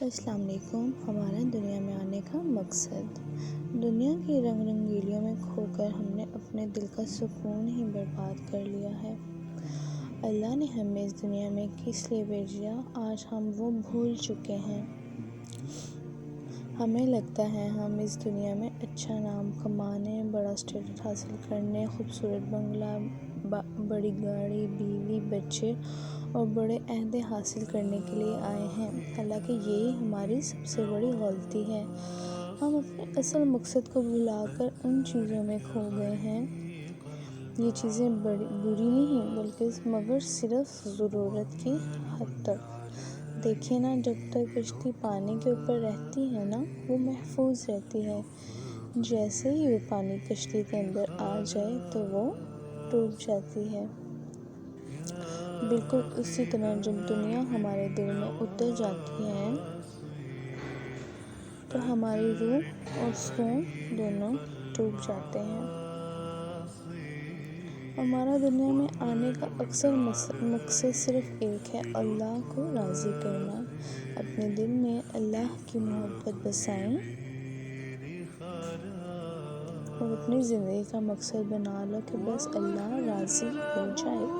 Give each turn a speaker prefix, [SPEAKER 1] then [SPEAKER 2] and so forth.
[SPEAKER 1] السلام علیکم۔ ہمارا دنیا میں آنے کا مقصد۔ دنیا کی رنگ رنگیلیوں میں کھو کر ہم نے اپنے دل کا سکون ہی برباد کر لیا ہے۔ اللہ نے ہمیں اس دنیا میں کس لیے بھیجا، آج ہم وہ بھول چکے ہیں۔ ہمیں لگتا ہے ہم اس دنیا میں اچھا نام کمانے، بڑا اسٹیٹس حاصل کرنے، خوبصورت بنگلہ، بڑی گاڑی، بیوی، بچے اور بڑے عہدے حاصل کرنے کے لیے آئے ہیں۔ حالانکہ یہی ہماری سب سے بڑی غلطی ہے۔ ہم اپنے اصل مقصد کو بھلا کر ان چیزوں میں کھو گئے ہیں۔ یہ چیزیں بری نہیں بلکہ مگر صرف ضرورت کی حد تک۔ دیکھیے نا، جب تک کشتی پانی کے اوپر رہتی ہے نا، وہ محفوظ رہتی ہے۔ جیسے ہی وہ پانی کشتی کے اندر آ جائے تو وہ ڈوب جاتی ہے۔ بالکل اسی طرح جب دنیا ہمارے دل میں اتر جاتی ہے تو ہماری روح اور سکون دونوں ڈوب جاتے ہیں۔ ہمارا دنیا میں آنے کا اکثر مقصد صرف ایک ہے، اللہ کو راضی کرنا۔ اپنے دل میں اللہ کی محبت بسائیں اور اپنی زندگی کا مقصد بنا لو کہ بس اللہ راضی ہو جائے۔